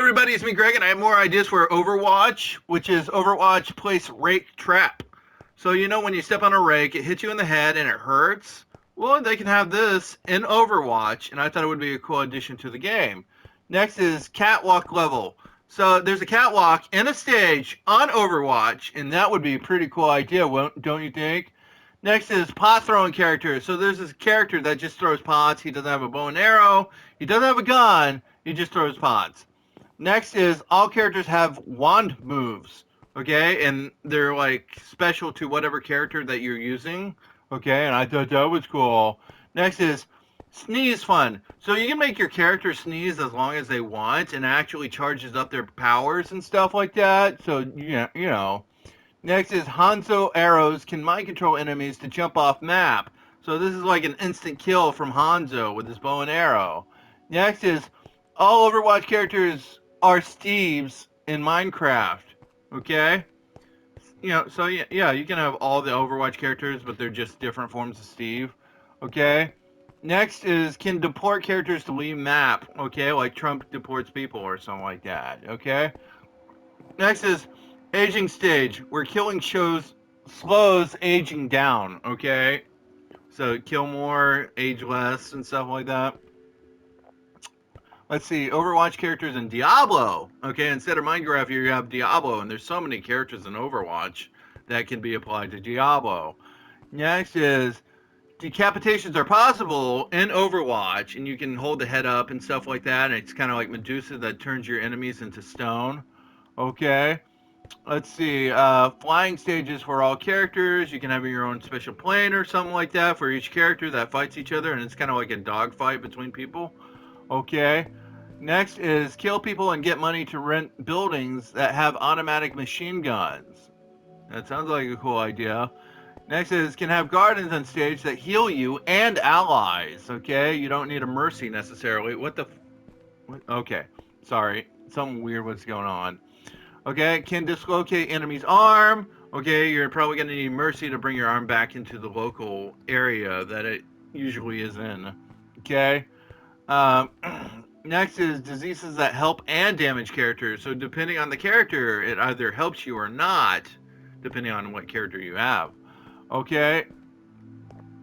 everybody, it's me, Greg, and I have more ideas for Overwatch, which is Overwatch Place Rake Trap. So, when you step on a rake, it hits you in the head and it hurts. Well, they can have this in Overwatch, and I thought it would be a cool addition to the game. Next is Catwalk Level. So, there's a catwalk and a stage on Overwatch, and that would be a pretty cool idea, don't you think? Next is pot throwing characters. So there's this character that just throws pots. He doesn't have a bow and arrow. He doesn't have a gun. He just throws pots. Next is all characters have wand moves, okay, and they're like special to whatever character that you're using, okay, and I thought that was cool. Next is sneeze fun. So you can make your character sneeze as long as they want, and it actually charges up their powers and stuff like that. So you know. Next is Hanzo arrows can mind control enemies to jump off map. So this is like an instant kill from Hanzo with his bow and arrow. Next is all Overwatch characters are Steves in Minecraft. Okay? So yeah, you can have all the Overwatch characters, but they're just different forms of Steve. Okay? Next is can deport characters to leave map. Okay? Like Trump deports people or something like that. Okay? Next is aging stage, where killing slows aging down, okay? So kill more, age less, and stuff like that. Let's see, Overwatch characters in Diablo. Okay, instead of Minecraft, you have Diablo, and there's so many characters in Overwatch that can be applied to Diablo. Next is decapitations are possible in Overwatch, and you can hold the head up and stuff like that, and it's kind of like Medusa that turns your enemies into stone. Okay. Let's see, flying stages for all characters. You can have your own special plane or something like that for each character that fights each other, and it's kind of like a dogfight between people. Okay. Next is kill people and get money to rent buildings that have automatic machine guns. That sounds like a cool idea. Next is can have gardens on stage that heal you and allies. Okay, you don't need a mercy necessarily. Okay, sorry, something weird was going on. Okay, can dislocate enemy's arm. Okay, you're probably going to need mercy to bring your arm back into the local area that it usually is in. Okay. Um, Next is diseases that help and damage characters. So depending on the character, it either helps you or not, depending on what character you have. Okay.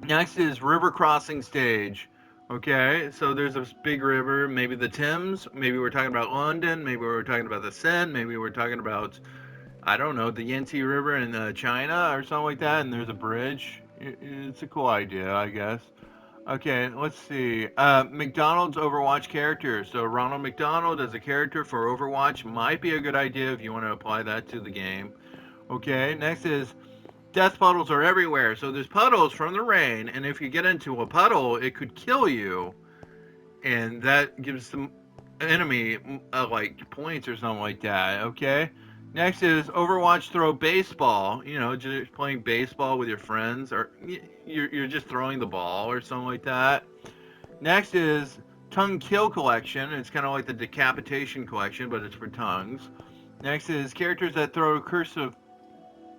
Next is river crossing stage. Okay, so there's this big river, maybe the Thames, maybe we're talking about London, maybe we're talking about the Seine, maybe we're talking about, I don't know, the Yangtze River in China or something like that, and there's a bridge. It's a cool idea, I guess. Okay, let's see. McDonald's Overwatch character. So Ronald McDonald as a character for Overwatch might be a good idea if you want to apply that to the game. Okay, next is death puddles are everywhere. So there's puddles from the rain, and if you get into a puddle, it could kill you, and that gives the enemy like points or something like that. Okay. Next is Overwatch throw baseball. Just playing baseball with your friends, or you're just throwing the ball or something like that. Next is tongue kill collection. It's kind of like the decapitation collection, but it's for tongues. Next is characters that throw cursive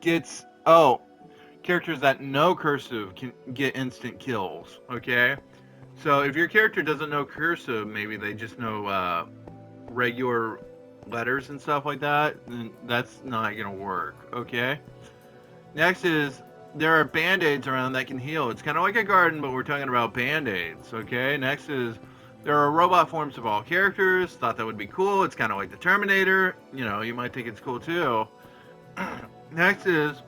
gets characters that know cursive can get instant kills. Okay, so if your character doesn't know cursive, maybe they just know regular letters and stuff like that, then that's not gonna work. Okay. Next is there are band-aids around that can heal. It's kind of like a garden, but we're talking about band-aids. Okay. Next is there are robot forms of all characters. Thought that would be cool. It's kind of like the Terminator. You might think it's cool too. Next is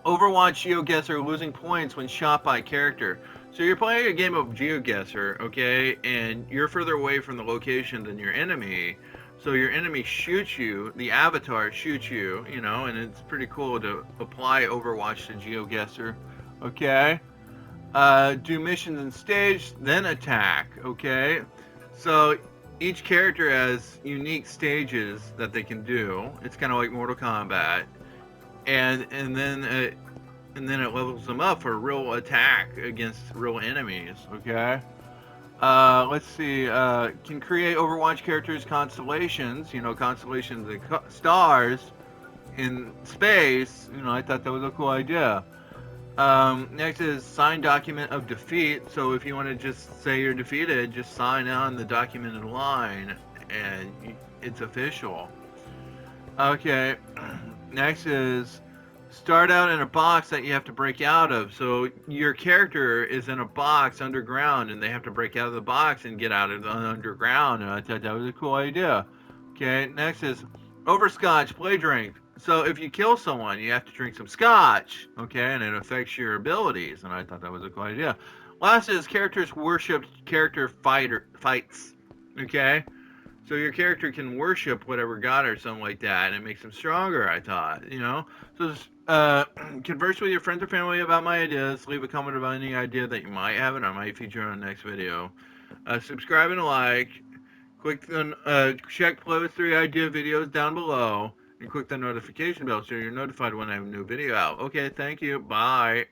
Overwatch GeoGuessr losing points when shot by character. So you're playing a game of GeoGuessr, okay, and you're further away from the location than your enemy. So your enemy shoots you, the avatar shoots you, and it's pretty cool to apply Overwatch to GeoGuessr, okay? Do missions and stage, then attack, okay? So each character has unique stages that they can do. It's kind of like Mortal Kombat, and then it levels them up for a real attack against real enemies, okay? Let's see. Can create Overwatch characters constellations. Constellations of stars in space. I thought that was a cool idea. Next is sign document of defeat. So if you want to just say you're defeated, just sign on the documented line and it's official. Okay, next is start out in a box that you have to break out of. So your character is in a box underground, and they have to break out of the box and get out of the underground. And I thought that was a cool idea. Okay, next is overscotch play drink. So if you kill someone, you have to drink some scotch. Okay, and it affects your abilities. And I thought that was a cool idea. Last is characters worship character fights. Okay, so your character can worship whatever god or something like that, and it makes them stronger. I thought, So converse with your friends or family about my ideas. Leave a comment about any idea that you might have, and I might feature on the next video. Subscribe and like. Click the check playlist 3 idea videos down below, and click the notification bell so you're notified when I have a new video out. Okay, thank you. Bye.